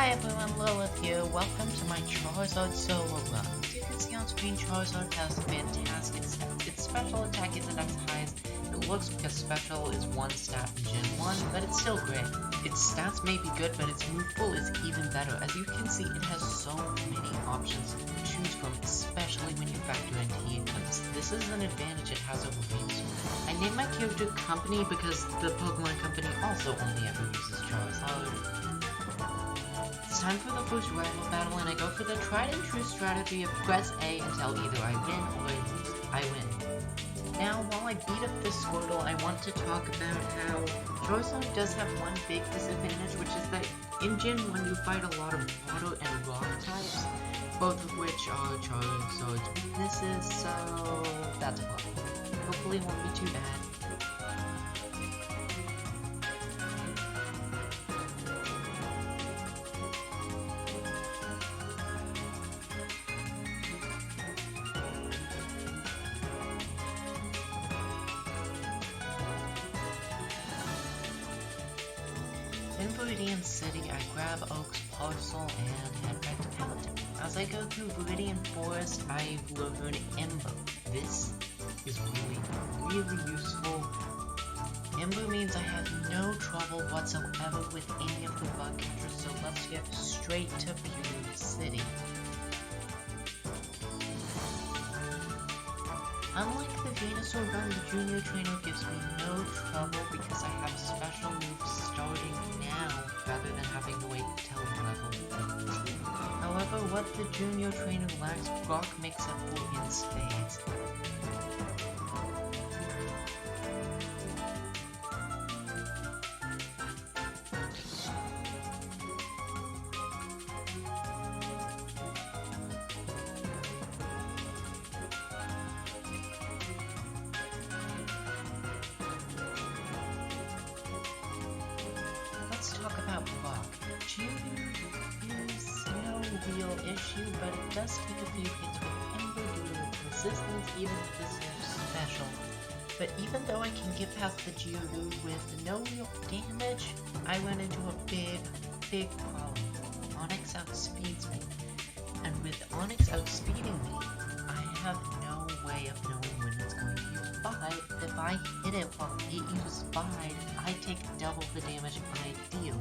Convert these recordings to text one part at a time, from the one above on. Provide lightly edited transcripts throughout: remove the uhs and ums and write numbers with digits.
Hi everyone, Lilith here. Welcome to my Charizard solo run. As you can see on screen, Charizard has fantastic stats. Its special attack isn't as high as it looks because special is one stat in Gen 1, but it's still great. Its stats may be good, but its move pool is even better. As you can see, it has so many options to choose from, especially when you factor in team clips. This is an advantage it has over Venusaur. I named my character Company because the Pokemon Company also only ever uses Charizard. It's time for the first rival battle, and I go for the tried and true strategy of press A until either I win or I win. Now, while I beat up this Squirtle, I want to talk about how Charizard does have one big disadvantage, which is that in Gen 1 you fight a lot of water and rock types, both of which are Charizard's weaknesses, so that's a problem. Hopefully it won't be too bad. In Viridian City, I grab Oak's parcel and head back to Kanto. As I go through Viridian Forest, I learn Ember. This is really useful. Ember means I have no trouble whatsoever with any of the bug catchers, so let's get straight to Viridian City. Unlike the Venusaur run, the Junior Trainer gives me no trouble because I have special moves starting now rather than having to wait till level 18. However, what the Junior Trainer lacks, Brock makes up for in spades. Let's talk about Brock. Geodude is no real issue, but it does take a few hits with Ember due to its resistance, even if this is special. But even though I can get past the Geodude with no real damage, I run into a big problem. Onix outspeeds me. And with Onix outspeeding me, I have no way of knowing when it's going to use Bide. If I hit it while it uses Bide, I take double the damage I deal.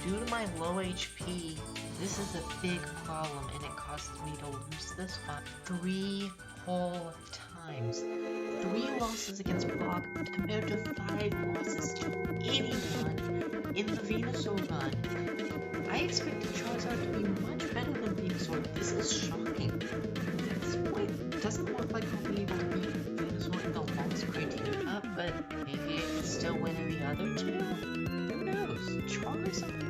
Due to my low HP, this is a big problem and it causes me to lose this fight 3 whole times. 3 losses against Brock compared to 5 losses to anyone in the Venusaur run. I expected Charizard to be much better than Venusaur. This is shocking. At this point, it doesn't look like I'll be able to beat Venusaur in the loss criteria, but maybe I can still win in the other two? Who knows? Charizard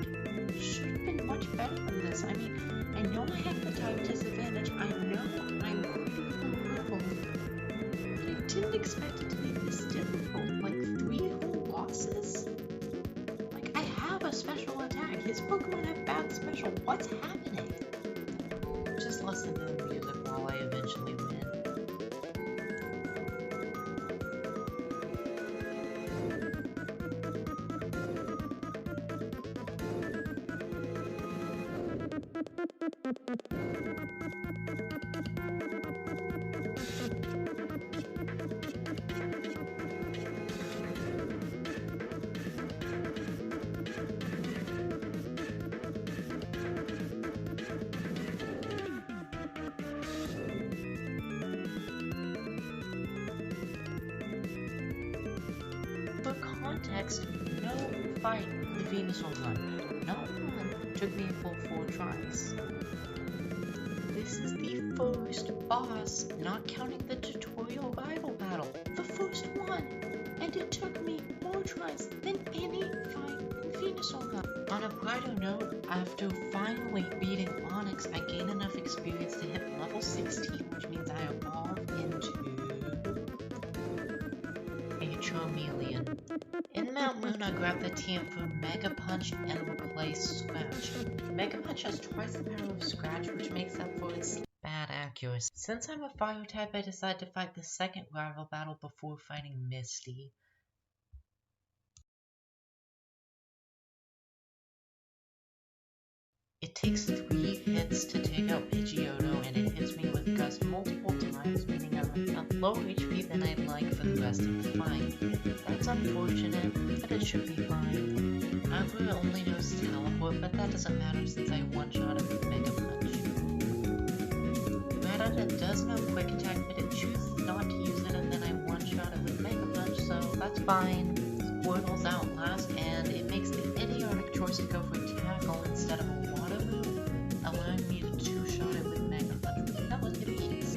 should have been much better than this. I mean, I know I have the type disadvantage. I know I'm critical level. But I didn't expect it to be this difficult. Like 3 whole losses? Like, I have a special attack. His Pokemon have bad special. What's happening? Just listen to the music while I eventually win. For context, no fight in the Venusaur run, not one, took me a full 4 tries. This is the first boss, not counting the tutorial rival battle. The first one! And it took me more tries than any fight in Venusaur run. On a brighter note, after finally beating Onix, I gain enough experience to hit level 16, which means I evolve into a Charmeleon. In Mount Moon, I grab the TM for Mega Punch and replace Scratch. Mega Punch has twice the power of Scratch, which makes up for its bad accuracy. Since I'm a fire type, I decide to fight the second rival battle before fighting Misty. It takes 3 hits to take out Pidgeotto, and it hits me with Gust multiple times, meaning I'm at low HP than I'd like for the rest of the fight. That's unfortunate, but it should be fine. Agua only knows Teleport, but that doesn't matter since I one-shot it with Mega Punch. Rattata does know Quick Attack, but it chooses not to use it, and then I one-shot it with Mega Punch, so that's fine. Squirtle's out last, and it makes the idiotic choice to go for Tackle instead of a Water move, allowing me to two-shot it with Mega Punch with relative ease.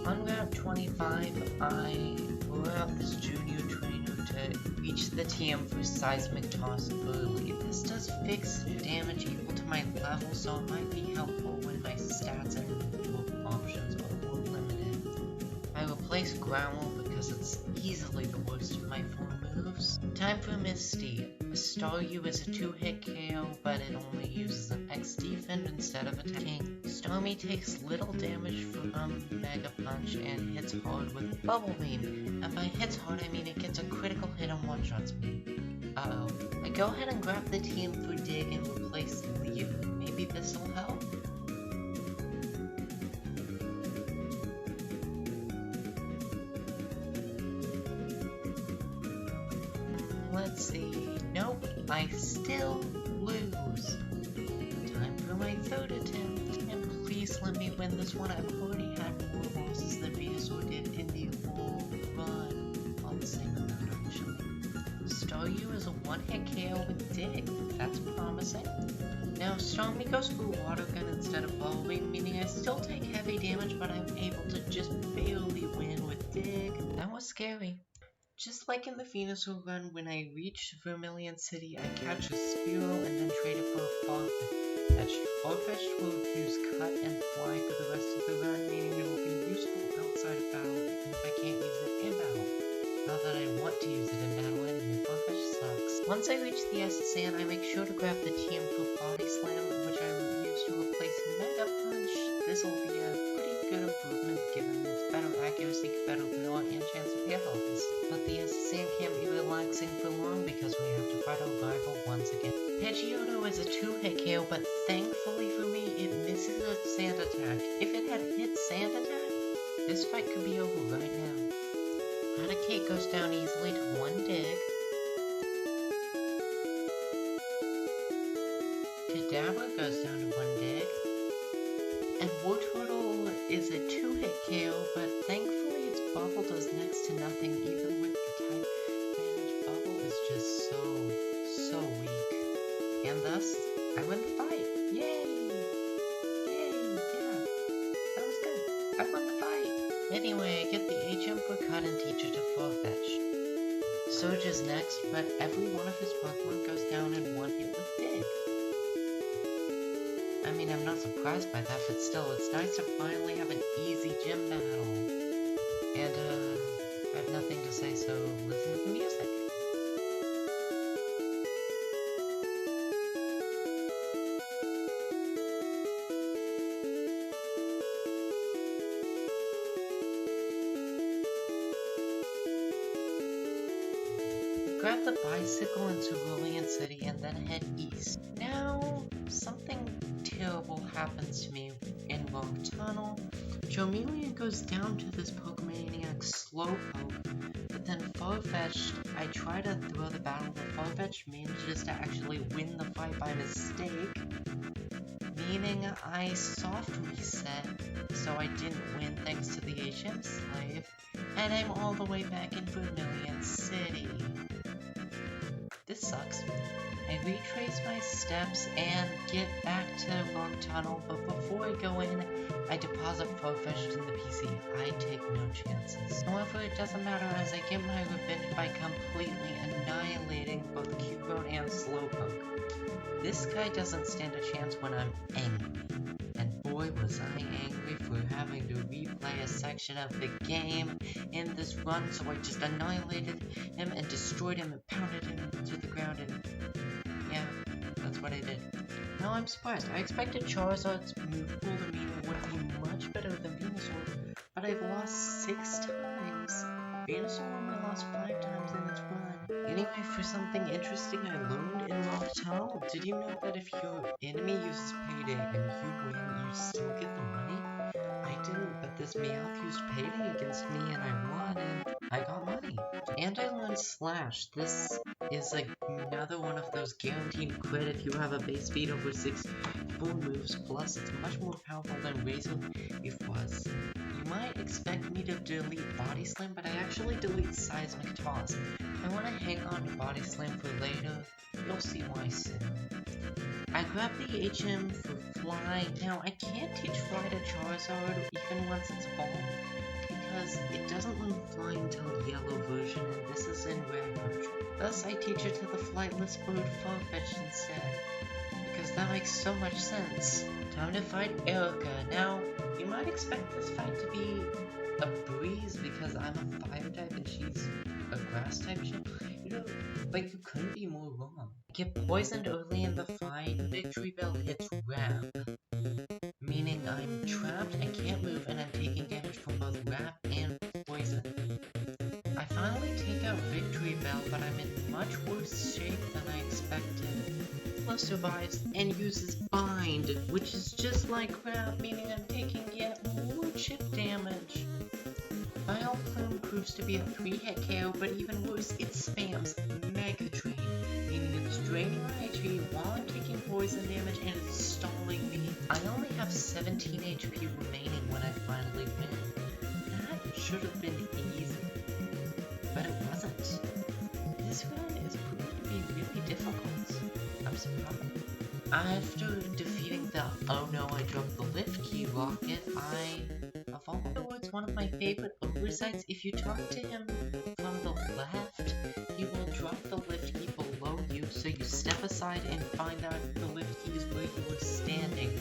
On Route 25, I lure out this junior trainer to reach the TM for Seismic Toss early. This does fixed damage equal to my level, so it might be helpful when my stats and move options are more limited. I replace Growl because it's easily the worst of my 4 moves. Time for Misty. Staryu is a 2-hit KO, but it only uses an X defense instead of attacking. Starmie takes little damage from Mega Punch and hits hard with Bubble Beam. And by hits hard, I mean it gets a critical hit and one-shots me. Uh-oh. I go ahead and grab the TM for Dig and replace Leaf. Maybe this'll help? Let's see. Nope, I still lose. Time for my 3rd attempt. And please let me win this one. I've already had more losses than Venusaur did in the whole run. All the same amount, actually. Staryu is a 1-hit KO with Dig. That's promising. Now, Starmie goes for Water Gun instead of Bubble Beam, meaning I still take heavy damage, but I'm able to just barely win with Dig. That was scary. Just like in the Venusaur run, when I reach Vermilion City, I catch a Spearow and then trade it for a Farfetch. Farfetch will use Cut and Fly for the rest of the run, meaning it will be useful outside of battle, even if I can't use it in battle. Not that I want to use it in battle anyway, Farfetch sucks. Once I reach the S-Sand, I make sure to grab the TM for Body Slam, which I will use to replace Mega Punch. This will be a pretty good improvement given its better accuracy, better vanilla, and chance of paralysis. But the S-Sand can't be relaxing for long because we have to fight our rival once again. Pidgeotto is a 2-hit KO, but thankfully for me, it misses a Sand Attack. If it had hit Sand Attack, this fight could be over right now. Raticate goes down easily to 1 Dig. Kadabra goes down to 1 Dig. And Wartortle is a 2-hit KO, but thankfully its Bubble does next to nothing, even with the type advantage. Bubble is just so weak. And thus, I win the fight. Yay! Yay, yeah. That was good. I won the fight. Anyway, I get the HM for Cut and teach it to Farfetch. Surge is next, but every one of his Pokemon goes down in 1 hit with Dig. I mean, I'm not surprised by that, but still, it's nice to finally have an easy gym battle. And, I have nothing to say, so listen to the music. Grab the bicycle in Cerulean City and then head east. Now, something terrible happens to me in Wrong Tunnel. Charmeleon goes down to this Pokemaniac Slowpoke, but then Farfetch'd, I try to throw the battle, but Farfetch manages to actually win the fight by mistake, meaning I soft reset, so I didn't win thanks to the HM Slave, and I'm all the way back in Vermilion City. This sucks. I retrace my steps and get back to Wrong Tunnel, but before I go in, I deposit Farfetch'd in the PC. I take no chances. However, it doesn't matter as I get my revenge by completely annihilating both Cubone and Slowpoke. This guy doesn't stand a chance when I'm angry. And boy was I angry for having to replay a section of the game in this run, so I just annihilated him and destroyed him and pounded him to the ground, and yeah, that's what I did. Now I'm surprised. I expected Charizard's move pool to mean it would be much better than Venusaur, but I've lost 6 times. Venusaur only lost 5 times in its run. Anyway, for something interesting I learned in Rocktown, did you know that if your enemy uses Payday and you win, you still get the money? I didn't, but this Meowth used Payday against me and I won and I got money. And I learned Slash. This is another one of those guaranteed crit if you have a base speed over 6 full moves, plus it's much more powerful than Razor Leaf was. You might expect me to delete Body Slam, but I actually delete Seismic Toss. I want to hang on to Body Slam for later. You'll see why soon. I grabbed the HM for Fly. Now, I can't teach Fly to Charizard even once it's evolved, because it doesn't learn Fly until Yellow version, and this is in Rare version. Thus, I teach it to the flightless bird Farfetch'd instead, because that makes so much sense. Time to fight Erica. Now, you might expect this fight to be a breeze because I'm a fire type and she's a grass type ship. You know, like, you couldn't be more wrong. I get poisoned early in the fight, Victory Bell hits Wrap, meaning I'm trapped, I can't move, and I'm taking damage from both Wrap and Poison. I finally take out Victory Bell, but I'm in much worse shape than I expected. Flo survives and uses Bind, which is just like Wrap, meaning I'm taking yet more chip damage. Vileplume proves to be a 3-hit KO, but even worse, it spams Mega Drain, meaning it's draining my HP while I'm taking poison damage and it's stalling me. I only have 17 HP remaining when I finally win. That should have been easy, but it wasn't. This run is proving to be really difficult. I'm surprised. After defeating the "oh no, I dropped the lift key" rocket, I evolved towards one of my favorite oversights. If you talk to him from the left, he will drop the lift key below you, so you step aside and find out the lift key is where you were standing.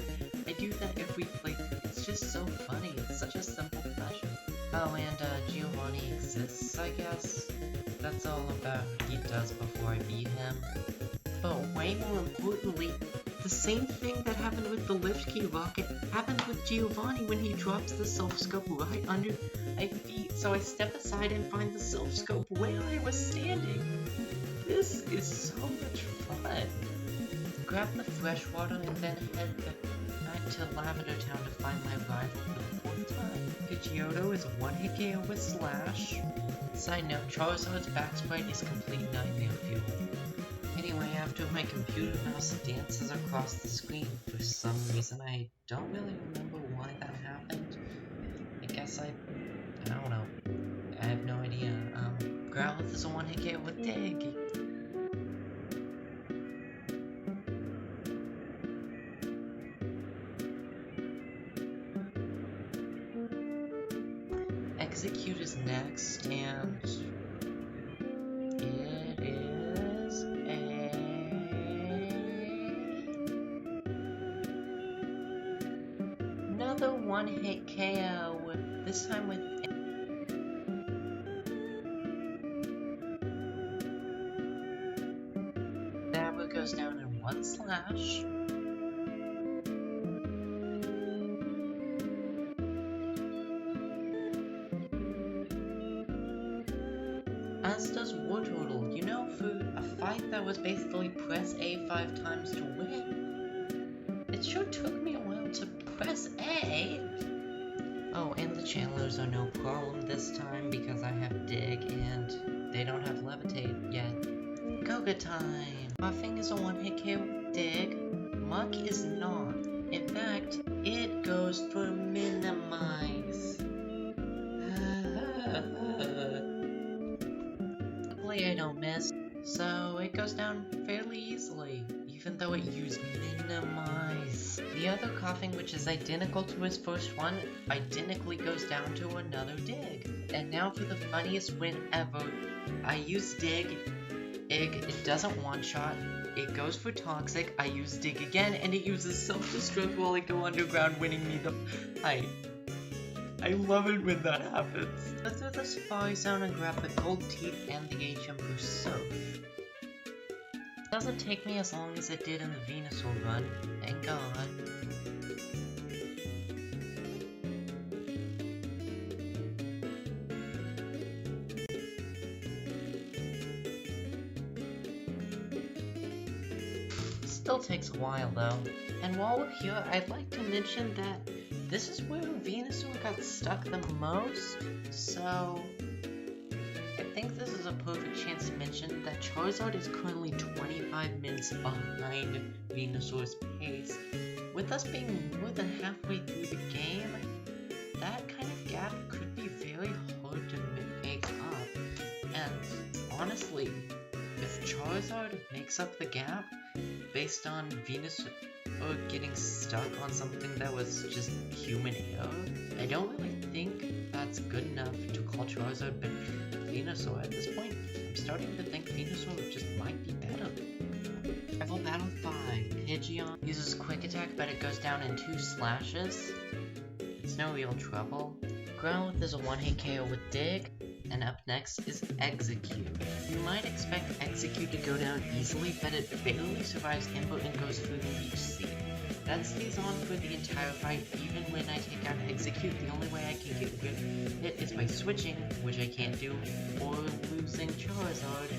I do that every playthrough. It's just so funny. It's such a simple fashion. Oh, and Giovanni exists, I guess. That's all about what he does before I beat him. But way more importantly, the same thing that happened with the lift key rocket happened with Giovanni when he drops the self-scope right under my feet, so I step aside and find the self-scope where I was standing. This is so much fun. Grab the freshwater and then head back to Lavender Town to find my rival for the 4th time. Pidgeotto is a 1-hit KO with Slash. Side note, Charizard's back sprite is complete nightmare fuel. Anyway, after my computer mouse dances across the screen, for some reason I don't really remember why that happened. I guess I don't know. I have no idea. Growlithe is a 1-hit KO with Dig. Execute is next, and it is another 1-hit KO, this time with Dabber goes down in 1 slash. As does Wartortle. You know, for a fight that was basically press A 5 times to win, it sure took me a while to press A. Oh, and the channelers are no problem this time because I have Dig and they don't have Levitate yet. Goga time! Muffing is a 1-hit KO with Dig. Muck is not. In fact, it goes for Minimize. Luckily I don't miss, so it goes down fairly easily, even though it used Minimize. The other coughing, which is identical to his first one, identically goes down to another Dig. And now for the funniest win ever. I use Dig, it doesn't one-shot, it goes for Toxic, I use Dig again, and it uses Self-Destruct while I go underground, winning me the fight. I love it when that happens. Go through the Safari Zone and grab the Gold Teeth and the HM for Surf. It doesn't take me as long as it did in the Venusaur run, thank God. Still takes a while though. And while we're here, I'd like to mention that this is where Venusaur got stuck the most, so I think this is a perfect chance to mention that Charizard is currently 25 minutes behind Venusaur's pace. With us being more than halfway through the game, that kind of gap could be very hard to make up. And honestly, if Charizard makes up the gap based on Venusaur getting stuck on something that was just human error, I don't really think that's good enough to call Charizard Venusaur at this point. I'm starting to think Venusaur just might be better. Rival Battle 5. Pidgeon uses Quick Attack, but it goes down in 2 slashes. It's no real trouble. Growlithe is a one-hit KO with Dig. And up next is Execute. You might expect Execute to go down easily, but it barely survives Ember and goes through the Leech Seed. That stays on for the entire fight. Even when I take out Execute, the only way I can get rid of it is by switching, which I can't do, or losing Charizard,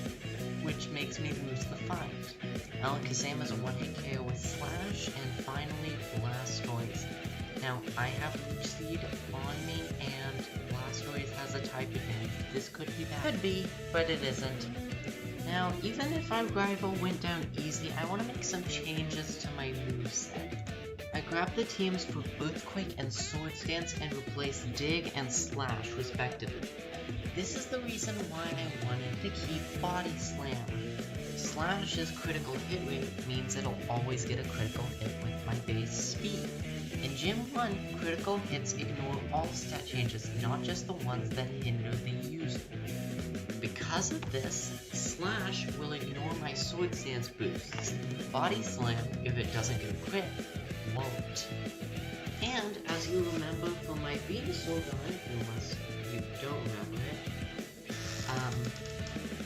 which makes me lose the fight. Alakazam is a one-hit KO with Slash, and finally Blastoise. Now, I have Leech Seed on me, and Blastoise has a type advantage. This could be bad. Could be, but it isn't. Now, even if our rival went down easy, I want to make some changes to my moveset. I grabbed the teams for Earthquake and Sword Dance and replaced Dig and Slash, respectively. This is the reason why I wanted to keep Body Slam. Slash's critical hit rate means it'll always get a critical hit with my base speed. In Gym 1, critical hits ignore all stat changes, not just the ones that hinder the user. Because of this, Slash will ignore my Sword Stance boosts. Body Slam, if it doesn't get a crit, won't. And, as you remember from my Venusaur guide, unless you don't remember it,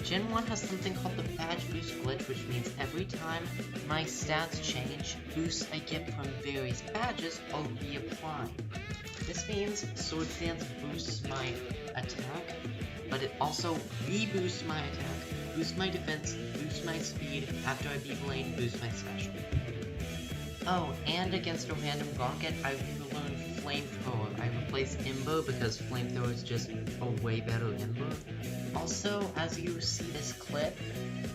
Gen 1 has something called the Badge Boost glitch, which means every time my stats change, boosts I get from various badges are reapplied. This means Sword Stance boosts my attack, but it also re-boosts my attack, boosts my defense, boosts my speed, after I beat lane, boosts my special. Oh, and against a random Rocket, I relearned Flamethrower. I replaced Ember because Flamethrower is just a way better Ember. Also, as you see this clip,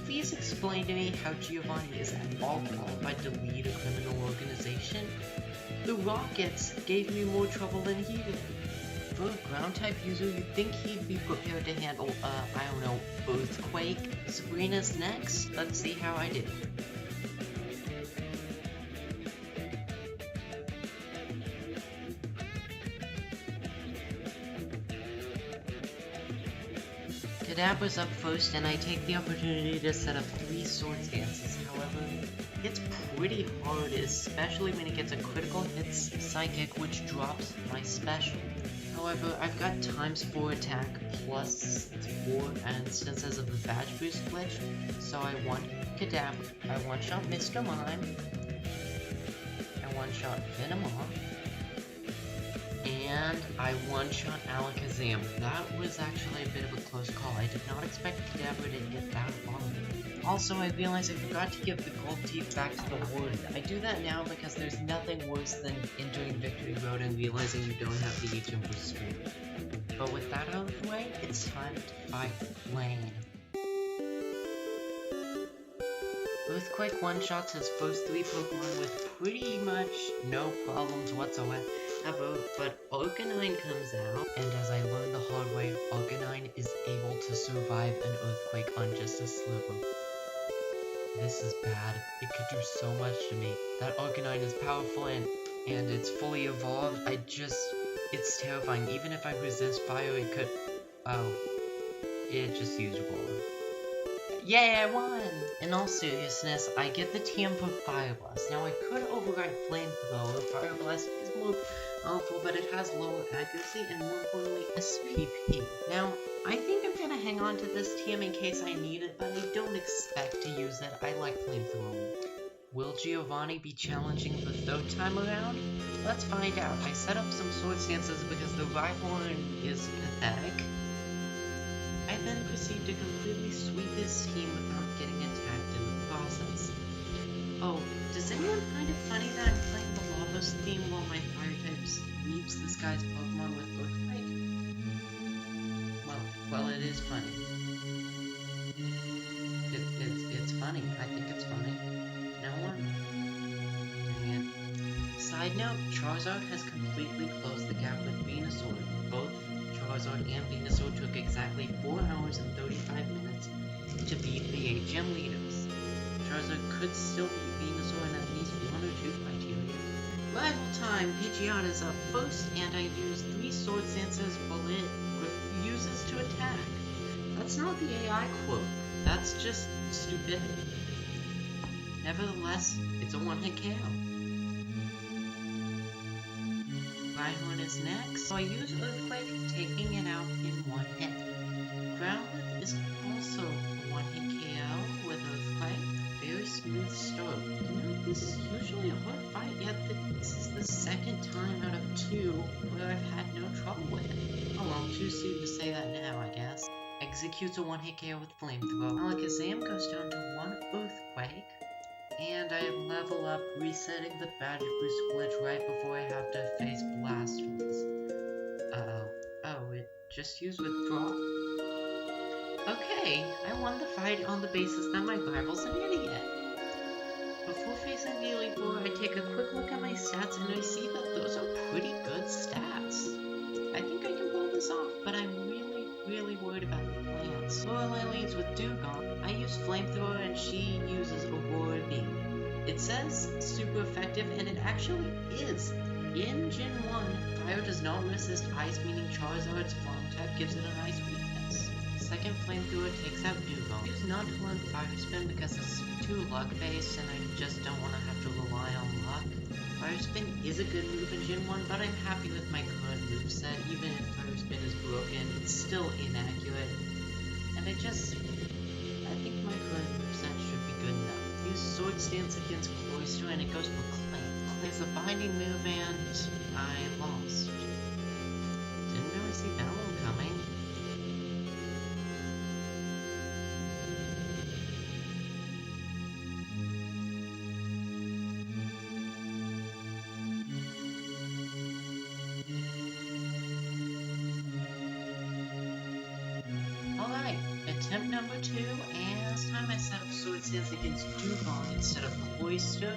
please explain to me how Giovanni is at all qualified to lead a criminal organization. The Rockets gave me more trouble than he did. For a ground-type user, you'd think he'd be prepared to handle, I don't know, Earthquake. Sabrina's next. Let's see how I did. Kadabra's up first, and I take the opportunity to set up 3 Sword Dances. However, it's pretty hard, especially when it gets a critical hits Psychic, which drops my special. However, I've got ×4 attack plus 4 instances of the Badge Boost glitch, so I want Kadabra, I one-shot Mr. Mime, I one-shot Venomoth, and I one-shot Alakazam. That was actually a bit of a close call. I did not expect Kadabra to get that far. Also, I realized I forgot to give the gold teeth back to the Warden. I do that now because there's nothing worse than entering Victory Road and realizing you don't have the item for stream. But with that out of the way, it's time to fight Lane. Earthquake one-shots his first 3 Pokemon with pretty much no problems whatsoever. But Arcanine comes out, and as I learned the hard way, Arcanine is able to survive an Earthquake on just a sliver. This is bad. It could do so much to me. That Arcanine is powerful and it's fully evolved. It's terrifying. Even if I resist fire, it could... Oh. It just used water. Yay, I won! In all seriousness, I get the TM for Fire Blast. Now, I could override Flamethrower. Fire Blast is more powerful, but it has lower accuracy and more importantly, SPP. Now, I think I'm gonna hang on to this TM in case I need it, but I don't expect to use it. I like Flamethrower. Will Giovanni be challenging the 3rd time around? Let's find out. I set up some Sword Stances because the Rhyhorn is pathetic. I then proceed to completely sweep his team without getting attacked in the process. Oh, team while my fire type sweeps this guy's Pokemon with Earthquake? Well, it is funny. It's funny. I think it's funny. No one? Dang it. Side note, Charizard has completely closed the gap with Venusaur. Both Charizard and Venusaur took exactly 4 hours and 35 minutes to beat the 8 gym leaders. Charizard could still beat Venusaur in at least 1 or 2 criteria. Rival time, Pidgeotta's up first, and I use 3 Sword Dances while it refuses to attack. That's not the AI quirk, that's just stupidity. Nevertheless, it's a one-hit KO. Rhyhorn is next, so I use Earthquake, taking it out in 1 hit. Growlithe is also a one-hit KO with Earthquake. Very smooth start. This is usually a hard fight, yet this is the second time out of 2 where I've had no trouble with it. Oh well, too soon to say that now, I guess. Executes a one-hit KO with Flamethrower. Alakazam goes down to 1 Earthquake. And I level up, resetting the Badger Boost glitch right before I have to face Blastoise. Oh, it just used Withdraw? Okay, I won the fight on the basis that my rival's an idiot. Before facing the Elite Four, I take a quick look at my stats and I see that those are pretty good stats. I think I can pull this off, but I'm really worried about the plants. Lorelei leads with Dewgong. I use Flamethrower and she uses Aurora Beam. It says super effective, and it actually is. In Gen 1, fire does not resist ice, meaning Charizard's Flying type gives it an ice weakness. Second Flamethrower takes out Dewgong. I use not to learn Fire Spin because it's too luck-based and I just don't want to have to rely on luck. Fire Spin is a good move in Gen 1, but I'm happy with my current moveset. Even if Fire Spin is broken, it's still inaccurate. And I think my current moveset should be good enough. Use Sword Stance against Cloyster and it goes for Clamp. There's a binding move and I lost. Didn't really see that one coming. Alright, attempt number 2, and this time I set up Sword Stance against Dewgong instead of Cloyster.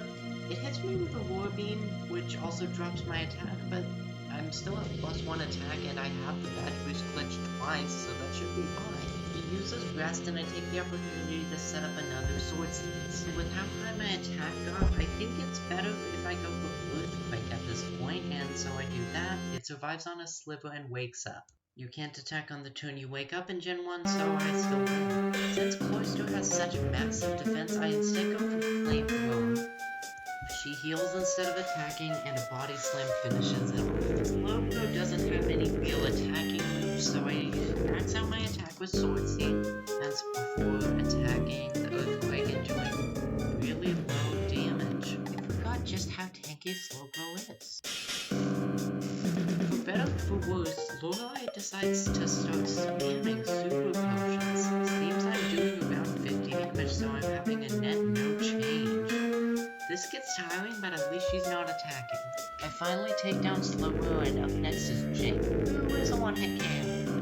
It hits me with Aurora Beam, which also drops my attack, but I'm still at +1 attack and I have the Badge Boost glitch twice, so that should be fine. He uses Rest and I take the opportunity to set up another Sword Stance. With how high my attack got, I think it's better if I go for Earthquake at this point, and so I do that. It survives on a sliver and wakes up. You can't attack on the turn you wake up in Gen 1, so I still win. Since Cloyster has such massive defense, I instead go for Flamethrower. She heals instead of attacking, and a Body Slam finishes it off. Slowbro doesn't have any real attacking moves, so I max out my attack with Sword Stance before attacking the Earthquake and doing really low damage. I forgot just how tanky Slowbro is. For better or for worse, Lorelei decides to start spamming super potions. Seems I'm doing around 50 damage, so I'm having a net no change. This gets tiring, but at least she's not attacking. I finally take down Slowbro, and up next is Jake, who is a one-hit KO.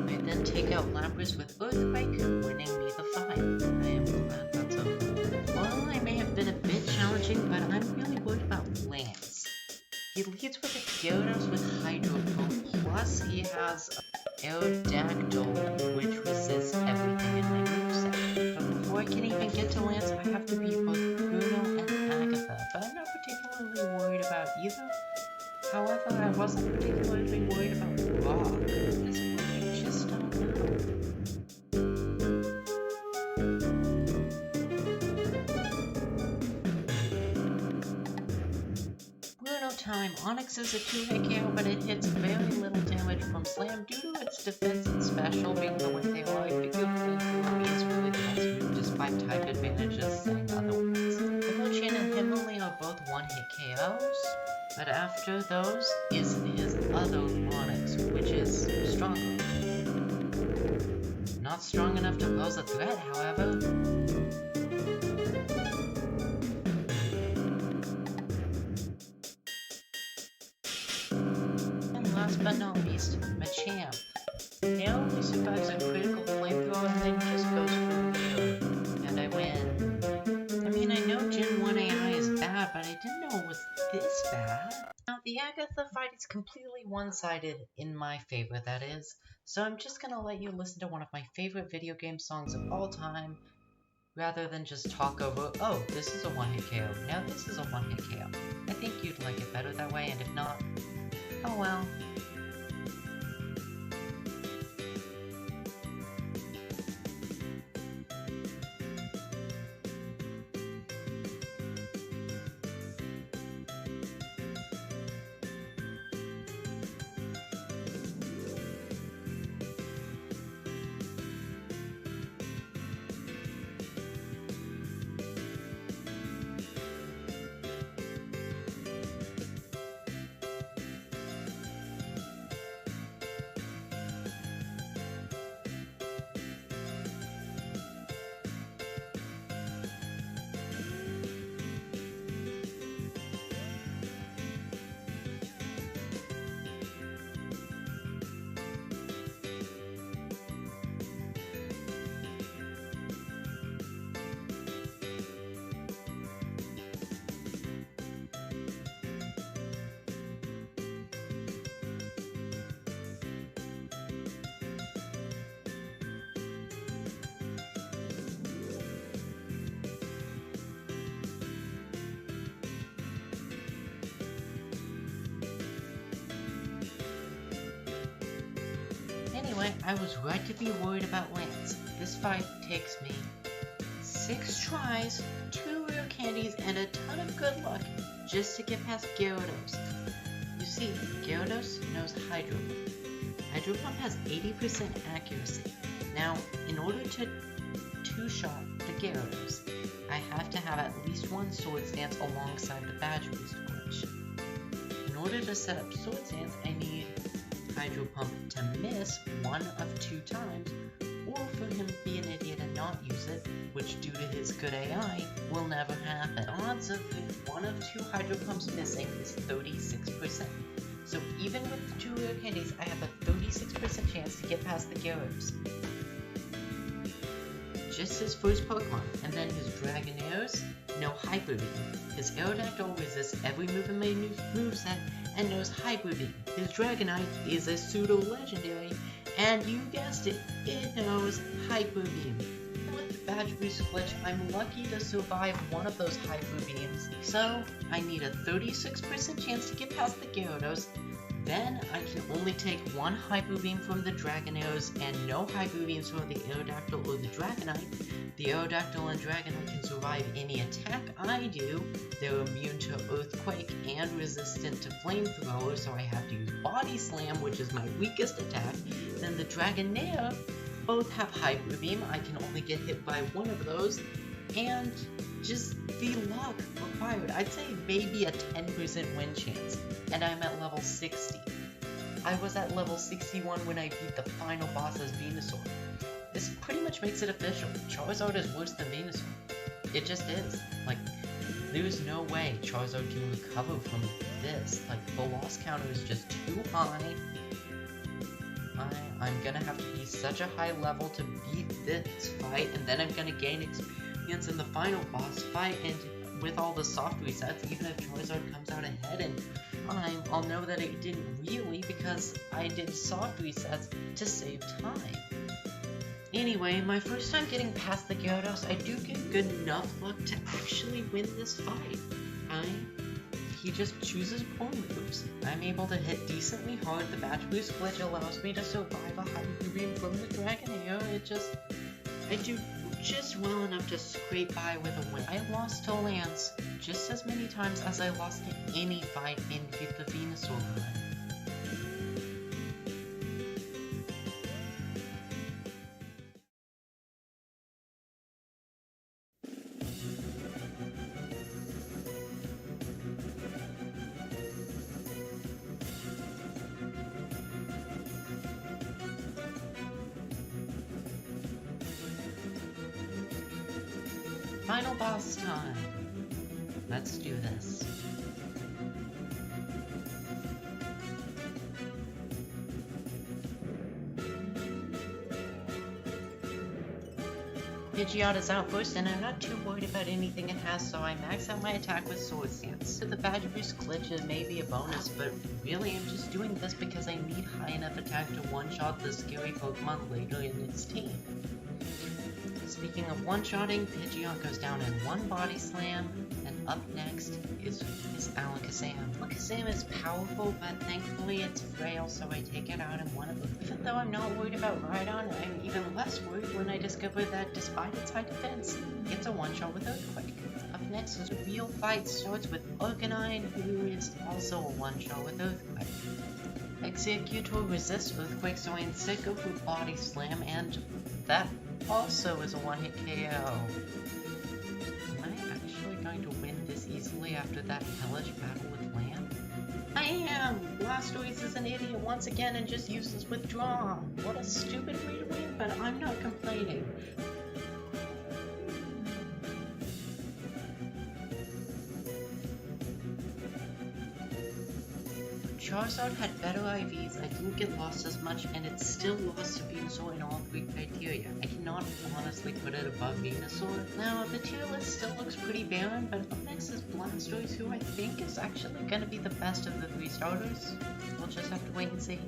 I then take out Lapras with Earthquake, winning me the fight. I am glad that's over. Lorelei may have been a bit challenging, but I'm really worried about Lance. He leads with a Gyarados with Hydro Pump, plus he has Aerodactyl, which resists everything in my moveset. But before I can even get to Lance, I have to beat both Bruno and Agatha, but I'm not particularly worried about either. However, I wasn't particularly worried about Rock. At this point, I just don't know. Bruno time. Onix is a 2-hit KO, but it hits very little damage from Slam due to its defense and special being the way they are. I figure Flamethrower is really the best move despite type advantages saying otherwise. Himmelchain and Himmeli are both one-hit KOs, but after those is his other Onix, which is stronger. Not strong enough to pose a threat, however. last but not least, Machamp. Now he survives a critical flamethrower and then just goes for real. And I win. I mean, I know Gen 1 AI is bad, but I didn't know it was this bad. Now, the Agatha fight is completely one-sided, in my favor, that is. So I'm just gonna let you listen to one of my favorite video game songs of all time, rather than just talk over, oh, this is a one-hit KO, now this is a one-hit KO. I think you'd like it better that way, and if not, oh well. Anyway, I was right to be worried about Lance. This fight takes me 6 tries, 2 rare candies, and a ton of good luck just to get past Gyarados. You see, Gyarados knows Hydro Pump. Hydro Pump has 80% accuracy. Now, in order to two-shot the Gyarados, I have to have at least one Swords Dance alongside the Badge Boost glitch. In order to set up Swords Dance, I need Hydro Pump to miss 1 of 2 times, or for him to be an idiot and not use it, which due to his good AI, will never happen. Odds of 1 of 2 Hydro Pumps missing is 36%. So even with the 2 rare candies, I have a 36% chance to get past the Gyarados. Just his first Pokemon, and then his Dragonairs, no Hyper Beam. His Aerodactyl resists every move in my moveset, and knows Hyper Beam. His Dragonite is a pseudo-legendary, and you guessed it, it knows Hyper Beam. With the Badge Boost glitch, I'm lucky to survive one of those Hyper Beams, so I need a 36% chance to get past the Gyarados. Then I can only take 1 Hyper Beam from the Dragonairs and no Hyper Beams from the Aerodactyl or the Dragonite. The Aerodactyl and Dragonite can survive any attack I do. They're immune to Earthquake and resistant to Flamethrower, so I have to use Body Slam, which is my weakest attack. Then the Dragonair both have Hyper Beam. I can only get hit by one of those. And just the luck required. I'd say maybe a 10% win chance, and I'm at level 60. I was at level 61 when I beat the final boss as Venusaur. This pretty much makes it official. Charizard is worse than Venusaur. It just is. Like, there's no way Charizard can recover from this. Like, the loss counter is just too high. I'm gonna have to be such a high level to beat this fight, and then I'm gonna gain experience in the final boss fight, and with all the soft resets, even if Charizard comes out ahead, and I'll know that it didn't really because I did soft resets to save time. Anyway, my first time getting past the Gyarados, I do get good enough luck to actually win this fight. He just chooses poor moves. I'm able to hit decently hard. The Badge Boost glitch allows me to survive a Hyper Beam from the Dragonair. I do just well enough to scrape by with a win. I lost to Lance just as many times as I lost to any fight in the Venusaur run. Final boss time. Let's do this. Pidgeotta's outburst, and I'm not too worried about anything it has, so I max out my attack with Sword Stance. The Badger Boost glitch is maybe a bonus, but really I'm just doing this because I need high enough attack to one-shot the scary Pokemon later in its team. Speaking of one-shotting, Pidgeot goes down in one Body Slam, and up next is Alakazam. Alakazam is powerful, but thankfully it's frail, so I take it out in one of them. Even though I'm not worried about Rhydon, I'm even less worried when I discover that despite its high defense, it's a one-shot with Earthquake. Up next is a real fight starts with Arcanine, who is also a one-shot with Earthquake. Executor resists Earthquake, so I instead go for Body Slam, and that also is a one-hit KO. Am I actually going to win this easily after that hellish battle with Lamb? I am! Blastoise is an idiot once again and just uses Withdraw. What a stupid way to win, but I'm not complaining. Charizard had better IVs, I didn't get lost as much, and it still lost to Venusaur in all 3 criteria. I cannot honestly put it above Venusaur. Now, the tier list still looks pretty barren, but up next is Blastoise, who I think is actually going to be the best of the 3 starters. We'll just have to wait and see.